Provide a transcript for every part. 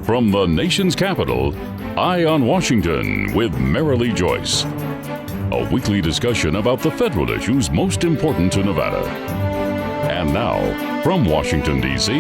From the nation's capital, Eye on Washington with Marilee Joyce. A weekly discussion about the federal issues most important to Nevada. And now, from Washington, D.C.,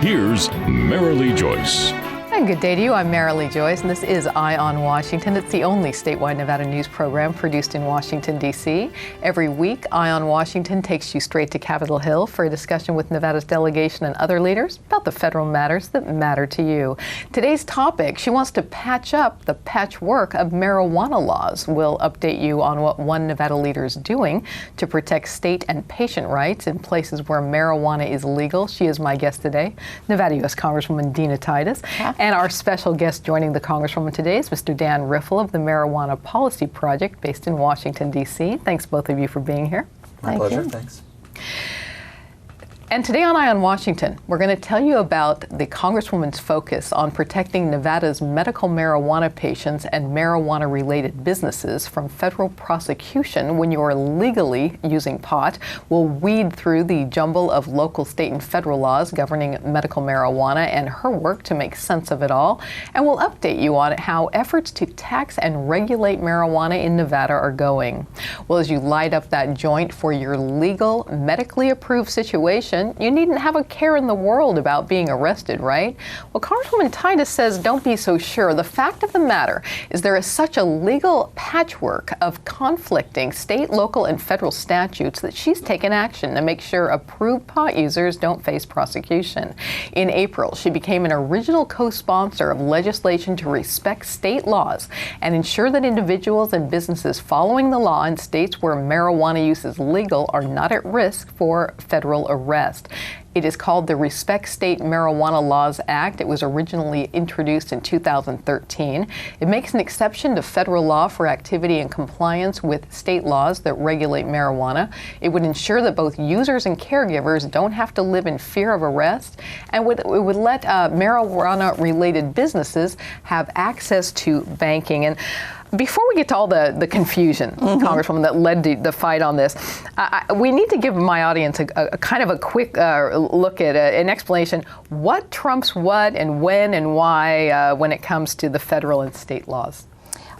here's Marilee Joyce. And good day to you. I'm Marilee Joyce, and this is Eye on Washington. It's the only statewide Nevada news program produced in Washington, D.C. Every week, Eye on Washington takes you straight to Capitol Hill for a discussion with Nevada's delegation and other leaders about the federal matters that matter to you. Today's topic, she wants to patch up the patchwork of marijuana laws. We'll update you on what one Nevada leader is doing to protect state and patient rights in places where marijuana is legal. She is my guest today, Nevada U.S. Congresswoman Dina Titus. And our special guest joining the Congresswoman today is Mr. Dan Riffle of the Marijuana Policy Project based in Washington, D.C. Thanks, both of you, for being here. My pleasure. Thanks. And today on Eye on Washington, we're going to tell you about the Congresswoman's focus on protecting Nevada's medical marijuana patients and marijuana-related businesses from federal prosecution when you are legally using pot. We'll weed through the jumble of local, state, and federal laws governing medical marijuana and her work to make sense of it all. And we'll update you on how efforts to tax and regulate marijuana in Nevada are going. Well, as you light up that joint for your legal, medically approved situation, you needn't have a care in the world about being arrested, right? Well, Congresswoman Titus says don't be so sure. The fact of the matter is there is such a legal patchwork of conflicting state, local, and federal statutes that she's taken action to make sure approved pot users don't face prosecution. In April, she became an original co-sponsor of legislation to respect state laws and ensure that individuals and businesses following the law in states where marijuana use is legal are not at risk for federal arrest. It is called the Respect State Marijuana Laws Act. It was originally introduced in 2013. It makes an exception to federal law for activity in compliance with state laws that regulate marijuana. It would ensure that both users and caregivers don't have to live in fear of arrest, and it would let marijuana-related businesses have access to banking. And before we get to all the confusion, Congresswoman, that led to the fight on this, we need to give my audience a kind of a quick look at an explanation. What trumps what and when and why when it comes to the federal and state laws?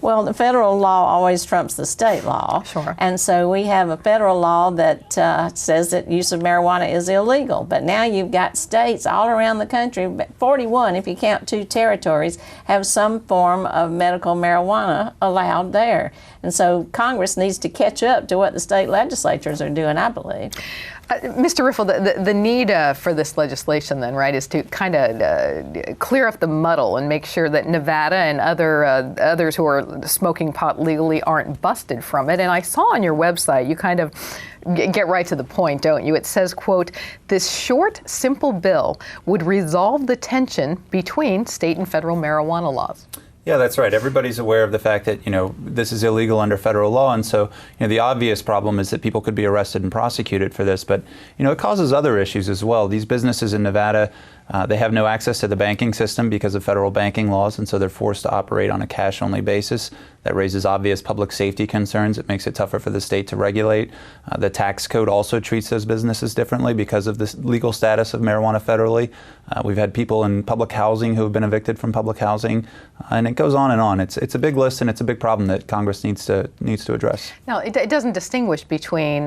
Well, the federal law always trumps the state law. Sure. And so we have a federal law that says that use of marijuana is illegal. But now you've got states all around the country, 41 if you count 2 territories, have some form of medical marijuana allowed there. And so Congress needs to catch up to what the state legislatures are doing, I believe. Mr. Riffle, the need for this legislation then, right, is to kind of clear up the muddle and make sure that Nevada and others who are smoking pot legally aren't busted from it. And I saw on your website, you kind of get right to the point, don't you? It says, quote, this short, simple bill would resolve the tension between state and federal marijuana laws. Yeah, that's right. Everybody's aware of the fact that, this is illegal under federal law. And so, the obvious problem is that people could be arrested and prosecuted for this. But, it causes other issues as well. These businesses in Nevada, they have no access to the banking system because of federal banking laws. And so they're forced to operate on a cash-only basis. That raises obvious public safety concerns. It makes it tougher for the state to regulate. The tax code also treats those businesses differently because of the legal status of marijuana federally. We've had people in public housing who have been evicted from public housing, and it goes on and on. It's a big list, and it's a big problem that Congress needs to address. Now, it doesn't distinguish between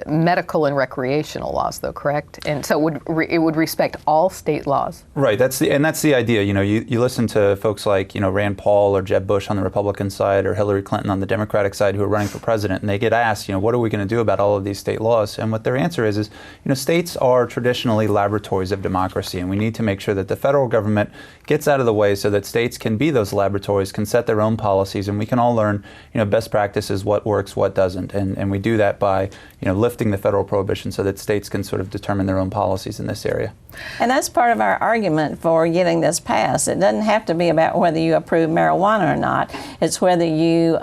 medical and recreational laws, though, correct? And so it would respect all state laws. Right. That's the idea. You listen to folks like Rand Paul or Jeb Bush on the Republican side or Hillary Clinton on the Democratic side who are running for president, and they get asked, what are we going to do about all of these state laws? And what their answer is states are traditionally laboratories of democracy, and we need to make sure that the federal government gets out of the way so that states can be those laboratories, can set their own policies, and we can all learn, best practices, what works, what doesn't. And we do that by, lifting the federal prohibition so that states can sort of determine their own policies in this area. And that's part of our argument for getting this passed. It doesn't have to be about whether you approve marijuana or not. It's whether you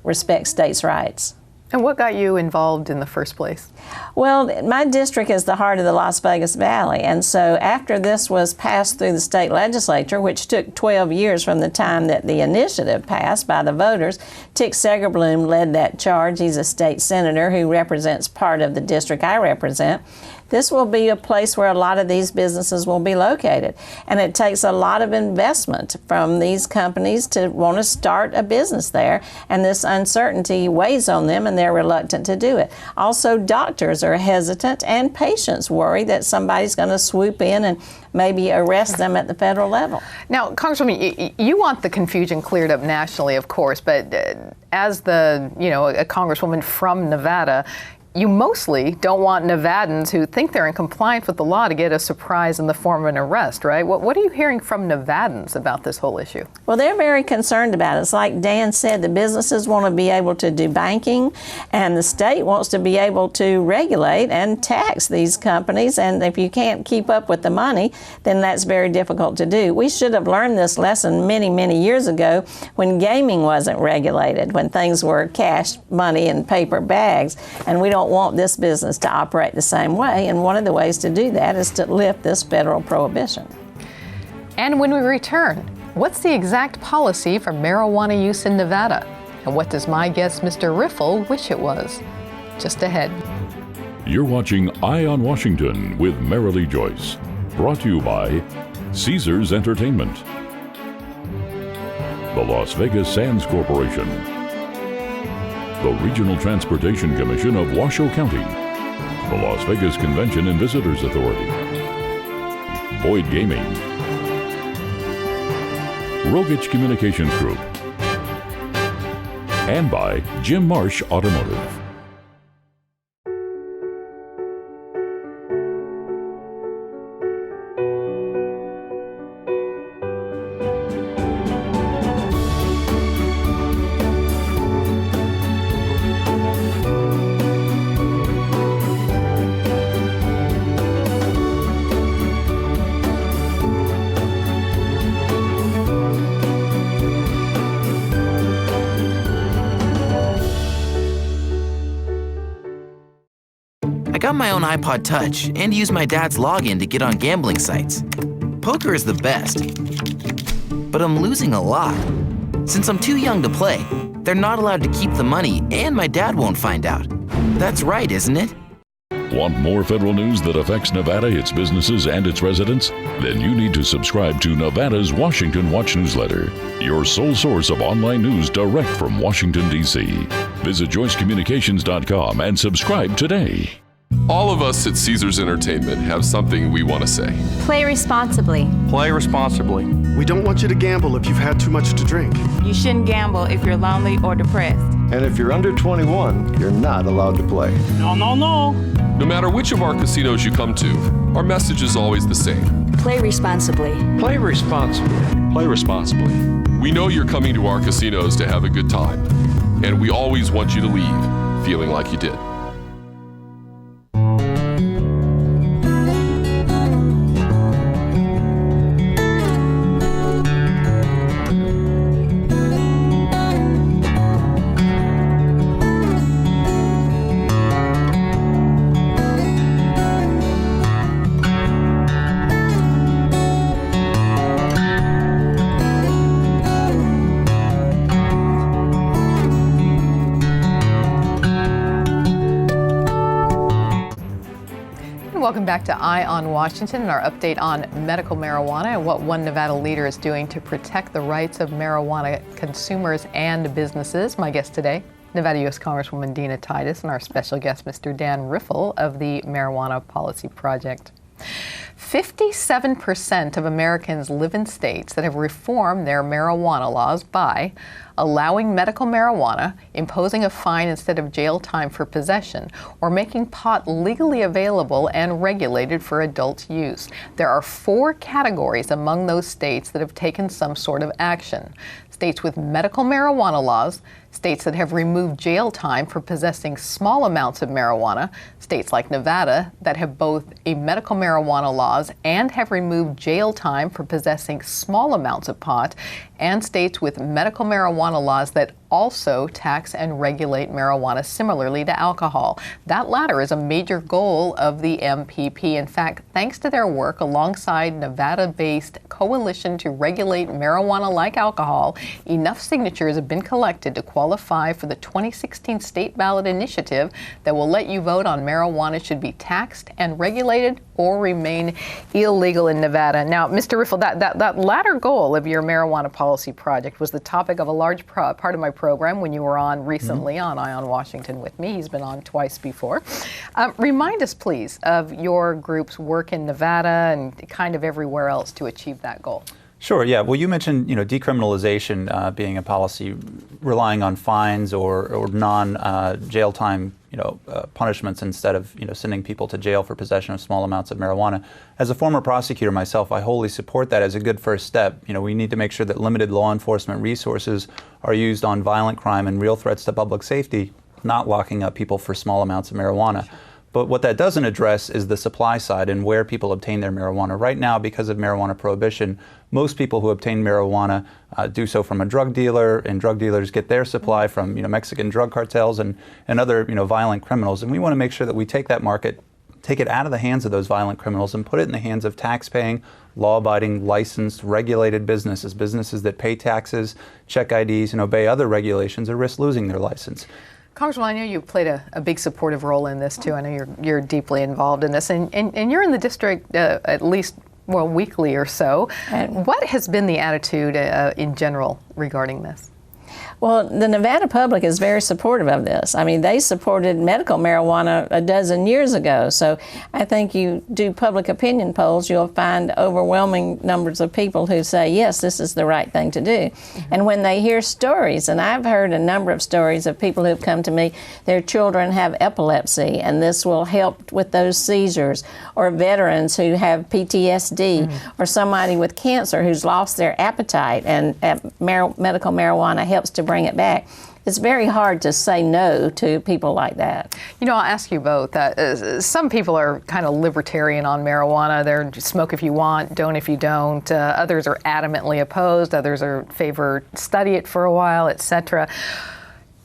respect states' rights. And what got you involved in the first place? Well, my district is the heart of the Las Vegas Valley, and so after this was passed through the state legislature, which took 12 years from the time that the initiative passed by the voters, Tick Segerbloom led that charge. He's a state senator who represents part of the district I represent. this will be a place where a lot of these businesses will be located. And it takes a lot of investment from these companies to want to start a business there, and this uncertainty weighs on them and they're reluctant to do it. Also, doctors are hesitant and patients worry that somebody's going to swoop in and maybe arrest them at the federal level. Now, Congresswoman, you want the confusion cleared up nationally, of course, but as a Congresswoman from Nevada, you mostly don't want Nevadans who think they're in compliance with the law to get a surprise in the form of an arrest, right? What are you hearing from Nevadans about this whole issue? Well, they're very concerned about it. It's like Dan said, the businesses want to be able to do banking, and the state wants to be able to regulate and tax these companies, and if you can't keep up with the money, then that's very difficult to do. We should have learned this lesson many, many years ago when gaming wasn't regulated, when things were cash money in paper bags, and we don't want this business to operate the same way, and one of the ways to do that is to lift this federal prohibition. And when we return, what's the exact policy for marijuana use in Nevada? And what does my guest, Mr. Riffle, wish it was? Just ahead. You're watching Eye on Washington with Marilee Joyce, brought to you by Caesars Entertainment, the Las Vegas Sands Corporation, the Regional Transportation Commission of Washoe County, the Las Vegas Convention and Visitors Authority, Boyd Gaming, Rogich Communications Group, and by Jim Marsh Automotive. I got my own iPod Touch and use my dad's login to get on gambling sites. Poker is the best, but I'm losing a lot. Since I'm too young to play, they're not allowed to keep the money and my dad won't find out. That's right, isn't it? Want more federal news that affects Nevada, its businesses, and its residents? Then you need to subscribe to Nevada's Washington Watch newsletter, your sole source of online news direct from Washington, D.C. Visit joycecommunications.com and subscribe today. All of us at Caesars Entertainment have something we want to say. Play responsibly. Play responsibly. We don't want you to gamble if you've had too much to drink. You shouldn't gamble if you're lonely or depressed. And if you're under 21, you're not allowed to play. No. No matter which of our casinos you come to, our message is always the same. Play responsibly. Play responsibly. Play responsibly. We know you're coming to our casinos to have a good time, and we always want you to leave feeling like you did. Welcome back to Eye on Washington and our update on medical marijuana and what one Nevada leader is doing to protect the rights of marijuana consumers and businesses. My guest today, Nevada U.S. Congresswoman Dina Titus, and our special guest, Mr. Dan Riffle of the Marijuana Policy Project. 57% of Americans live in states that have reformed their marijuana laws by allowing medical marijuana, imposing a fine instead of jail time for possession, or making pot legally available and regulated for adult use. There are 4 categories among those states that have taken some sort of action. States with medical marijuana laws, states that have removed jail time for possessing small amounts of marijuana, states like Nevada that have both a medical marijuana laws and have removed jail time for possessing small amounts of pot, and states with medical marijuana laws that also tax and regulate marijuana similarly to alcohol. That latter is a major goal of the MPP. In fact, thanks to their work alongside Nevada-based Coalition to Regulate Marijuana Like Alcohol, enough signatures have been collected to qualify for the 2016 state ballot initiative that will let you vote on marijuana should be taxed and regulated or remain illegal in Nevada. Now, Mr. Riffle, that latter goal of your marijuana policy project was the topic of a large part of my program when you were on recently on Eye on Washington with me. He's been on twice before. Remind us, please, of your group's work in Nevada and kind of everywhere else to achieve that goal. Sure. Yeah. Well, you mentioned decriminalization being a policy relying on fines or non-jail time punishments instead of sending people to jail for possession of small amounts of marijuana. As a former prosecutor myself, I wholly support that as a good first step. We need to make sure that limited law enforcement resources are used on violent crime and real threats to public safety, not locking up people for small amounts of marijuana. But what that doesn't address is the supply side and where people obtain their marijuana. Right now, because of marijuana prohibition, most people who obtain marijuana do so from a drug dealer, and drug dealers get their supply from Mexican drug cartels and other violent criminals. And we want to make sure that we take that market, take it out of the hands of those violent criminals and put it in the hands of tax-paying, law-abiding, licensed, regulated businesses that pay taxes, check IDs, and obey other regulations or risk losing their license. Congressman, I know you played a big supportive role in this too. I know you're deeply involved in this, and you're in the district at least weekly or so. What has been the attitude in general regarding this? Well, the Nevada public is very supportive of this. I mean, they supported medical marijuana a dozen years ago. So I think you do public opinion polls, you'll find overwhelming numbers of people who say, yes, this is the right thing to do. And when they hear stories, and I've heard a number of stories of people who've come to me, their children have epilepsy, and this will help with those seizures, or veterans who have PTSD, or somebody with cancer who's lost their appetite, and medical marijuana helps to bring it back. It's very hard to say no to people like that. I'll ask you both. Some people are kind of libertarian on marijuana. They're smoke if you want, don't if you don't. Others are adamantly opposed. Others are favor study it for a while, etc.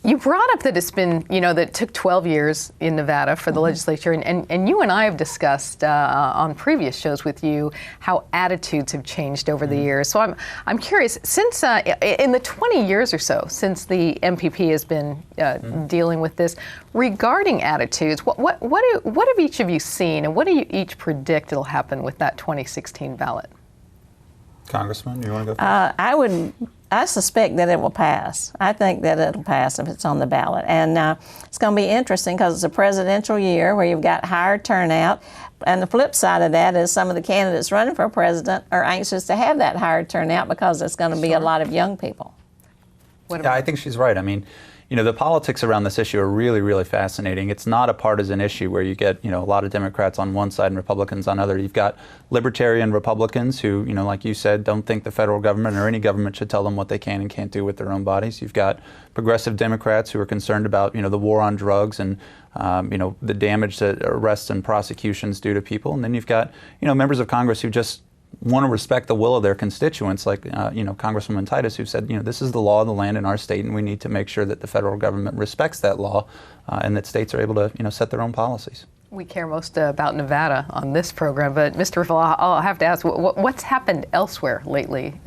You brought up that it's been, that it took 12 years in Nevada for the legislature, and you and I have discussed on previous shows with you how attitudes have changed over the years. So I'm curious, since in the 20 years or so since the MPP has been dealing with this, regarding attitudes, what have each of you seen, and what do you each predict will happen with that 2016 ballot? Congressman, you want to go first? I suspect that it will pass. I think that it'll pass if it's on the ballot. And it's going to be interesting because it's a presidential year where you've got higher turnout. And the flip side of that is some of the candidates running for president are anxious to have that higher turnout because it's going to be a lot of young people. Yeah, I think she's right. I mean, the politics around this issue are really, really fascinating. It's not a partisan issue where you get, a lot of Democrats on one side and Republicans on other. You've got libertarian Republicans who, like you said, don't think the federal government or any government should tell them what they can and can't do with their own bodies. You've got progressive Democrats who are concerned about, the war on drugs and, the damage that arrests and prosecutions do to people. And then you've got, members of Congress who just want to respect the will of their constituents, like Congresswoman Titus, who said, this is the law of the land in our state, and we need to make sure that the federal government respects that law, and that states are able to, set their own policies. We care most about Nevada on this program, but Mr. Riffle, I'll have to ask, what's happened elsewhere lately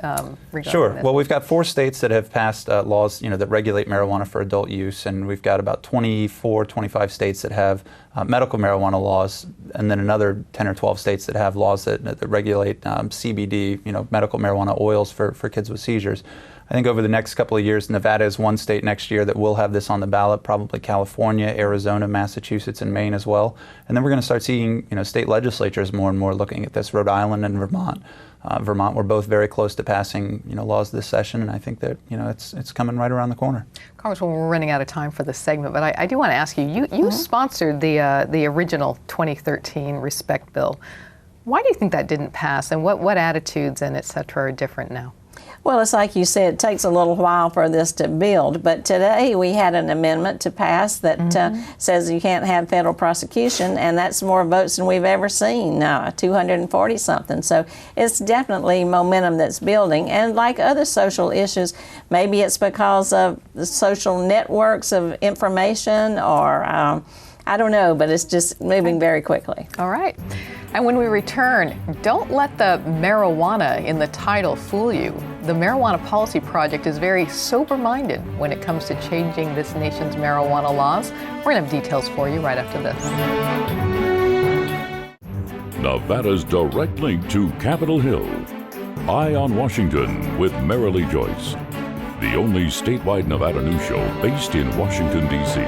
regarding Sure. this? Well, we've got 4 states that have passed laws, that regulate marijuana for adult use, and we've got about 24, 25 states that have medical marijuana laws, and then another 10 or 12 states that have laws that regulate CBD, medical marijuana oils for kids with seizures. I think over the next couple of years, Nevada is one state next year that will have this on the ballot, probably California, Arizona, Massachusetts, and Maine as well. And then we're going to start seeing, state legislatures more and more looking at this. Rhode Island and Vermont. Vermont were both very close to passing, laws this session, and I think that, it's coming right around the corner. Congresswoman, we're running out of time for this segment, but I do want to ask you, you sponsored the original 2013 RESPECT bill. Why do you think that didn't pass, and what attitudes and et cetera are different now? Well, it's like you said, it takes a little while for this to build, but today we had an amendment to pass that says you can't have federal prosecution, and that's more votes than we've ever seen, 240-something. So it's definitely momentum that's building, and like other social issues, maybe it's because of the social networks of information or I don't know, but it's just moving very quickly. All right. And when we return, don't let the marijuana in the title fool you. The Marijuana Policy Project is very sober-minded when it comes to changing this nation's marijuana laws. We're going to have details for you right after this. Nevada's direct link to Capitol Hill. Eye on Washington with Marilee Joyce. The only statewide Nevada news show based in Washington, D.C.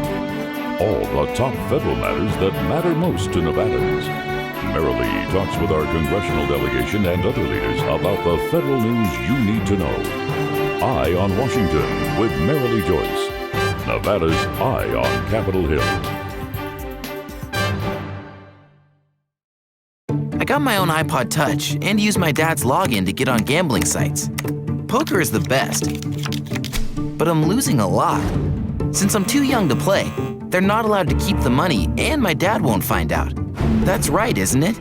All the top federal matters that matter most to Nevadans. Marilee talks with our congressional delegation and other leaders about the federal news you need to know. Eye on Washington with Marilee Joyce. Nevada's Eye on Capitol Hill. I got my own iPod Touch and use my dad's login to get on gambling sites. Poker is the best, but I'm losing a lot. Since I'm too young to play, they're not allowed to keep the money and my dad won't find out. That's right, isn't it?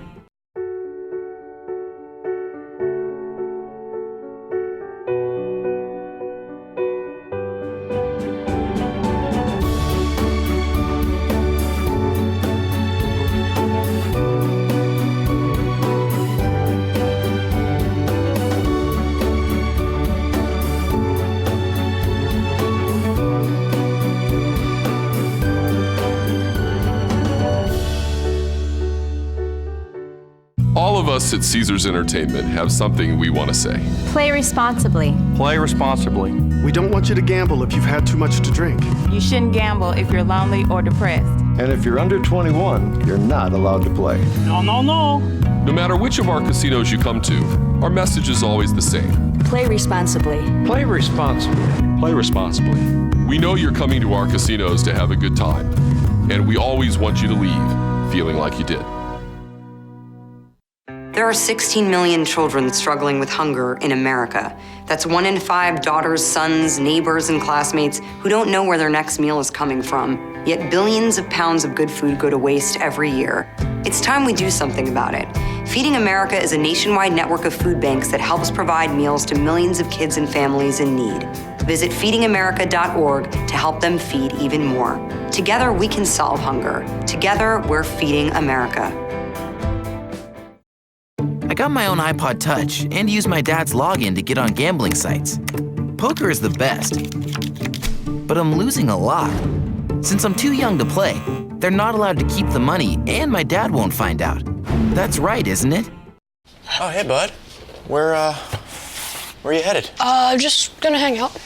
All of us at Caesars Entertainment have something we want to say. Play responsibly. Play responsibly. We don't want you to gamble if you've had too much to drink. You shouldn't gamble if you're lonely or depressed. And if you're under 21, you're not allowed to play. No matter which of our casinos you come to, our message is always the same. Play responsibly. Play responsibly. Play responsibly. We know you're coming to our casinos to have a good time, and we always want you to leave feeling like you did. There are 16 million children struggling with hunger in America. That's 1 in 5 daughters, sons, neighbors, and classmates who don't know where their next meal is coming from. Yet billions of pounds of good food go to waste every year. It's time we do something about it. Feeding America is a nationwide network of food banks that helps provide meals to millions of kids and families in need. Visit feedingamerica.org to help them feed even more. Together, we can solve hunger. Together, we're feeding America. I got my own iPod Touch and use my dad's login to get on gambling sites. Poker is the best, but I'm losing a lot. Since I'm too young to play, they're not allowed to keep the money and my dad won't find out. That's right, isn't it? Oh, hey, bud. Where are you headed? Just gonna hang out.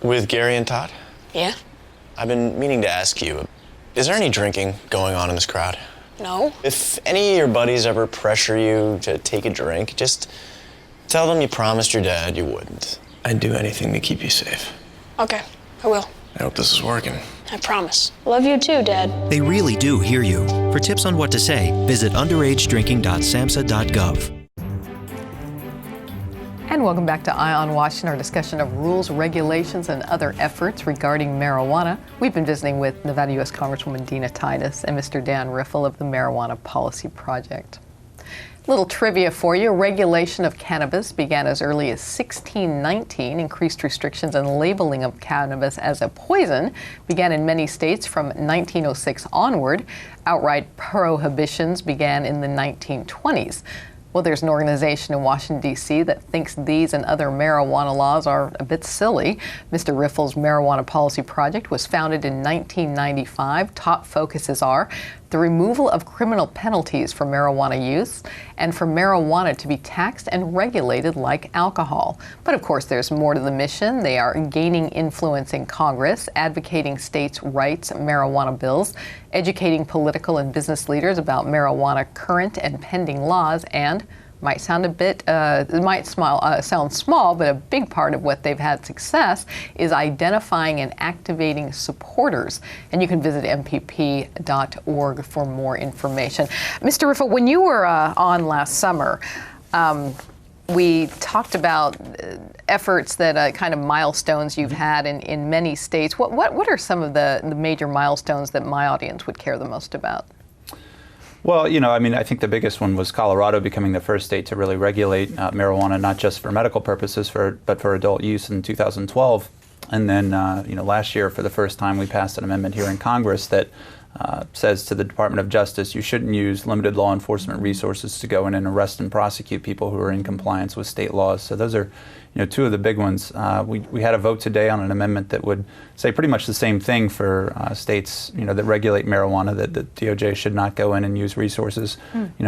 With Gary and Todd? Yeah? I've been meaning to ask you, is there any drinking going on in this crowd? No. If any of your buddies ever pressure you to take a drink, just tell them you promised your dad you wouldn't. I'd do anything to keep you safe. Okay, I will. I hope this is working. I promise. Love you too, Dad. They really do hear you. For tips on what to say, visit underagedrinking.samhsa.gov. And welcome back to Eye on Washington, our discussion of rules, regulations, and other efforts regarding marijuana. We've been visiting with Nevada U.S. Congresswoman Dina Titus and Mr. Dan Riffle of the Marijuana Policy Project. Little trivia for you. Regulation of cannabis began as early as 1619. Increased restrictions and labeling of cannabis as a poison began in many states from 1906 onward. Outright prohibitions began in the 1920s. Well, there's an organization in Washington, D.C. that thinks these and other marijuana laws are a bit silly. Mr. Riffle's Marijuana Policy Project was founded in 1995. Top focuses are the removal of criminal penalties for marijuana use and for marijuana to be taxed and regulated like alcohol. But of course, there's more to the mission. They are gaining influence in Congress, advocating states' rights marijuana bills, educating political and business leaders about marijuana current and pending laws, and might sound a bit, sound small, but a big part of what they've had success is identifying and activating supporters. And you can visit mpp.org for more information. Mr. Riffle, when you were on last summer, we talked about efforts that kind of milestones you've had in many states. What are some of the major milestones that my audience would care the most about? Well, I think the biggest one was Colorado becoming the first state to really regulate marijuana, not just for medical purposes, but for adult use in 2012. And then, last year, for the first time, we passed an amendment here in Congress that says to the Department of Justice, you shouldn't use limited law enforcement resources to go in and arrest and prosecute people who are in compliance with state laws. So those are, two of the big ones. We had a vote today on an amendment that would say pretty much the same thing for states, that regulate marijuana, that the DOJ should not go in and use resources,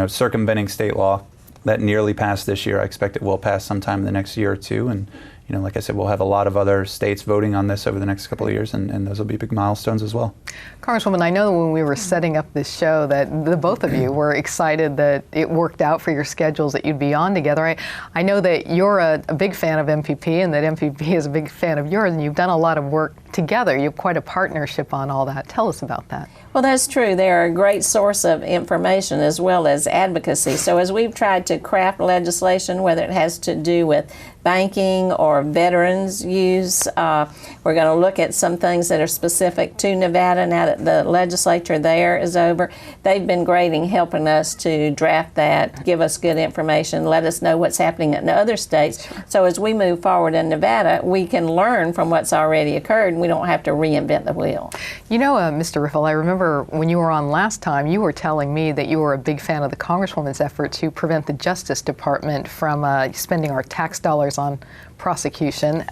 circumventing state law. That nearly passed this year. I expect it will pass sometime in the next year or two. And like I said, we'll have a lot of other states voting on this over the next couple of years, and those will be big milestones as well. Congresswoman, I know when we were setting up this show that the both of you were excited that it worked out for your schedules, that you'd be on together. I know that you're a big fan of MPP and that MPP is a big fan of yours, and you've done a lot of work together. You have quite a partnership on all that. Tell us about that. Well, that's true. They're a great source of information as well as advocacy. So as we've tried to craft legislation, whether it has to do with banking or veterans use, we're going to look at some things that are specific to Nevada now that the legislature there is over. They've been great in helping us to draft that, give us good information, let us know what's happening in other states. So as we move forward in Nevada, we can learn from what's already occurred, and we don't have to reinvent the wheel. Mr. Riffle, I remember when you were on last time, you were telling me that you were a big fan of the Congresswoman's effort to prevent the Justice Department from spending our tax dollars on prosecution.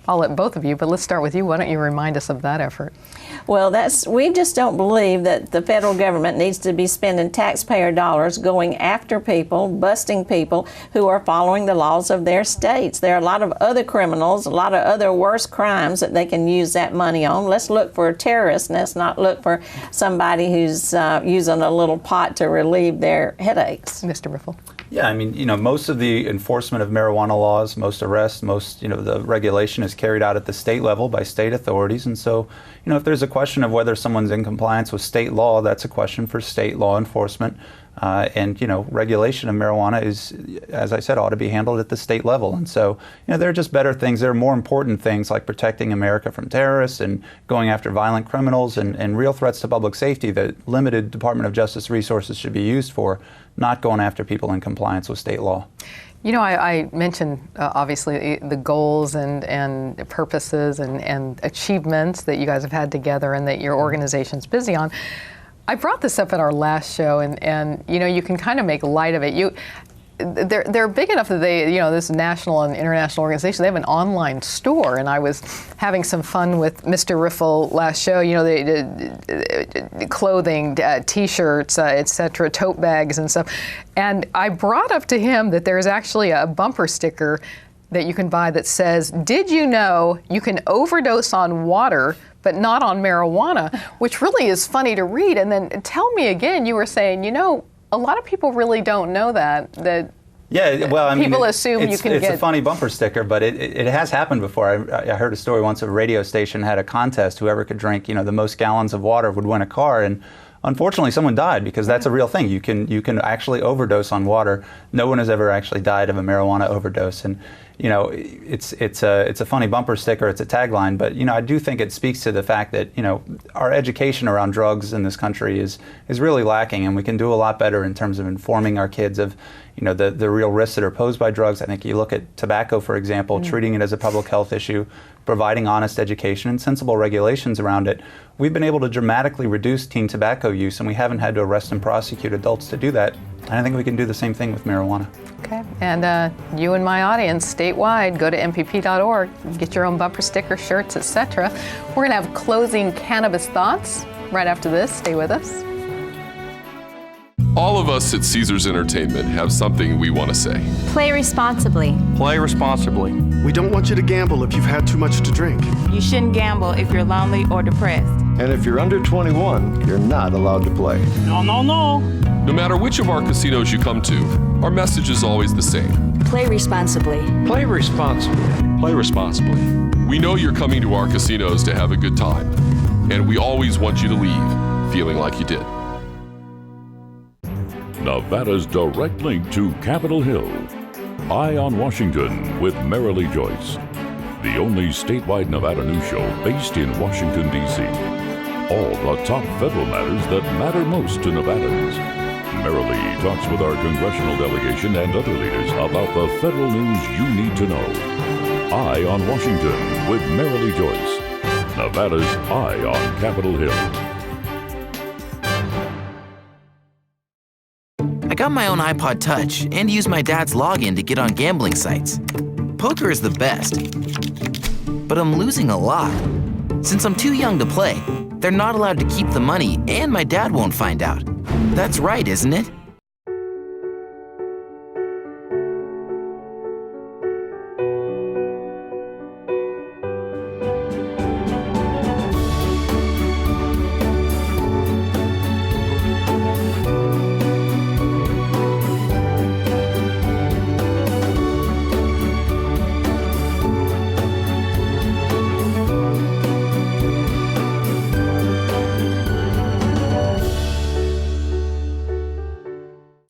I'll let both of you, but let's start with you. Why don't you remind us of that effort? Well, we just don't believe that the federal government needs to be spending taxpayer dollars going after people, busting people who are following the laws of their states. There are a lot of other criminals, a lot of other worse crimes that they can use that money on. Let's look for terrorists, and let's not look for somebody who's using a little pot to relieve their headaches. Mr. Riffle. Yeah, most of the enforcement of marijuana laws, most arrests, the regulation is carried out at the state level by state authorities. And so, if there's a question of whether someone's in compliance with state law, that's a question for state law enforcement. Regulation of marijuana is, as I said, ought to be handled at the state level. And so, there are just better things. There are more important things like protecting America from terrorists and going after violent criminals and real threats to public safety that limited Department of Justice resources should be used for, not going after people in compliance with state law. I mentioned obviously the goals and purposes and achievements that you guys have had together and that your organization's busy on. I brought this up at our last show, and you can kind of make light of it. They're big enough that they, this national and international organization, they have an online store, and I was having some fun with Mr. Riffle last show. The clothing, T-shirts, etc., tote bags and stuff. And I brought up to him that there's actually a bumper sticker that you can buy that says, "Did you know you can overdose on water but not on marijuana?" which really is funny to read. And then tell me again, you were saying, a lot of people really don't know that yeah, well, people assume you can it's get... a funny bumper sticker, but it has happened before. I heard a story once, a radio station had a contest. Whoever could drink, the most gallons of water would win a car. And unfortunately, someone died because that's a real thing. You can actually overdose on water. No one has ever actually died of a marijuana overdose. And it's a funny bumper sticker. It's a tagline, but I do think it speaks to the fact that our education around drugs in this country is really lacking, and we can do a lot better in terms of informing our kids of the real risks that are posed by drugs. I think you look at tobacco, for example, treating it as a public health issue, providing honest education and sensible regulations around it. We've been able to dramatically reduce teen tobacco use, and we haven't had to arrest and prosecute adults to do that. And I think we can do the same thing with marijuana. Okay, and you and my audience statewide, go to mpp.org, get your own bumper sticker, shirts, etc. We're going to have closing cannabis thoughts right after this. Stay with us. All of us at Caesars Entertainment have something we want to say. Play responsibly. Play responsibly. We don't want you to gamble if you've had too much to drink. You shouldn't gamble if you're lonely or depressed. And if you're under 21, you're not allowed to play. No. No matter which of our casinos you come to, our message is always the same. Play responsibly. Play responsibly. Play responsibly. We know you're coming to our casinos to have a good time, and we always want you to leave feeling like you did. Nevada's direct link to Capitol Hill. Eye on Washington with Merrily Joyce, the only statewide Nevada news show based in Washington, D.C. All the top federal matters that matter most to Nevadans. Merrily talks with our congressional delegation and other leaders about the federal news you need to know. Eye on Washington with Merrily Joyce, Nevada's Eye on Capitol Hill. I got my own iPod Touch and use my dad's login to get on gambling sites. Poker is the best, but I'm losing a lot. Since I'm too young to play, they're not allowed to keep the money and my dad won't find out. That's right, isn't it?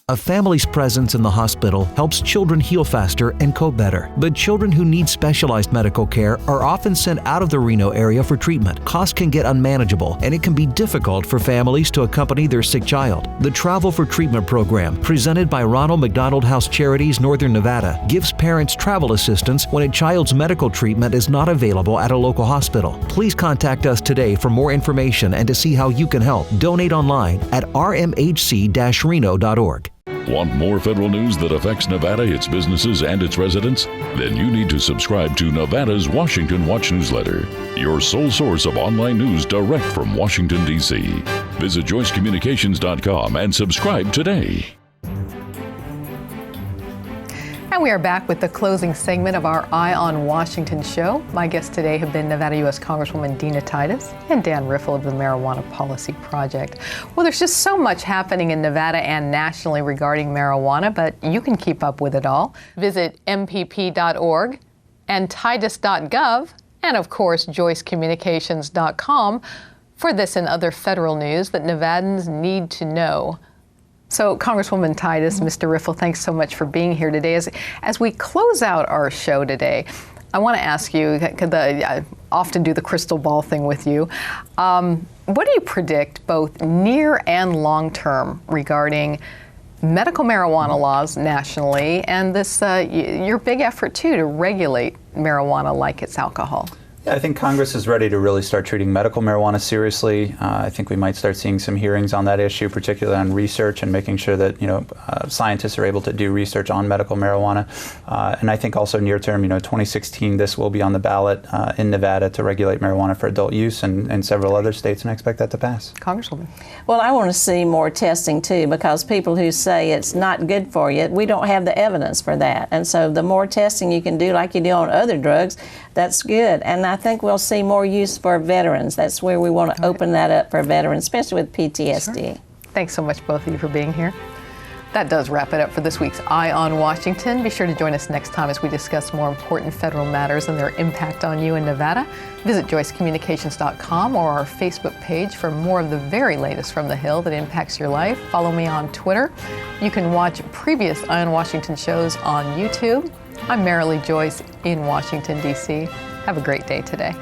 A family's presence in the hospital helps children heal faster and cope better. But children who need specialized medical care are often sent out of the Reno area for treatment. Costs can get unmanageable, and it can be difficult for families to accompany their sick child. The Travel for Treatment program, presented by Ronald McDonald House Charities Northern Nevada, gives parents travel assistance when a child's medical treatment is not available at a local hospital. Please contact us today for more information and to see how you can help. Donate online at rmhc-reno.org. Want more federal news that affects Nevada, its businesses, and its residents? Then you need to subscribe to Nevada's Washington Watch newsletter, your sole source of online news direct from Washington, D.C. Visit joycecommunications.com and subscribe today. And we are back with the closing segment of our Eye on Washington show. My guests today have been Nevada U.S. Congresswoman Dina Titus and Dan Riffle of the Marijuana Policy Project. Well, there's just so much happening in Nevada and nationally regarding marijuana, but you can keep up with it all. Visit mpp.org and titus.gov and, of course, joycecommunications.com for this and other federal news that Nevadans need to know. So, Congresswoman Titus, Mr. Riffle, thanks so much for being here today. As we close out our show today, I want to ask you, I often do the crystal ball thing with you. What do you predict, both near and long term, regarding medical marijuana laws nationally and this your big effort, too, to regulate marijuana like it's alcohol? Yeah, I think Congress is ready to really start treating medical marijuana seriously. I think we might start seeing some hearings on that issue, particularly on research and making sure that scientists are able to do research on medical marijuana. And I think also near term, 2016, this will be on the ballot in Nevada to regulate marijuana for adult use and several other states, and I expect that to pass. Congresswoman. Well, I want to see more testing too, because people who say it's not good for you, we don't have the evidence for that. And so the more testing you can do, like you do on other drugs, that's good. And I think we'll see more use for veterans. That's where we want to open that up for veterans, especially with PTSD. Sure. Thanks so much, both of you, for being here. That does wrap it up for this week's Eye on Washington. Be sure to join us next time as we discuss more important federal matters and their impact on you in Nevada. Visit joycecommunications.com or our Facebook page for more of the very latest from the Hill that impacts your life. Follow me on Twitter. You can watch previous Eye on Washington shows on YouTube. I'm Merrily Joyce in Washington, D.C. Have a great day today.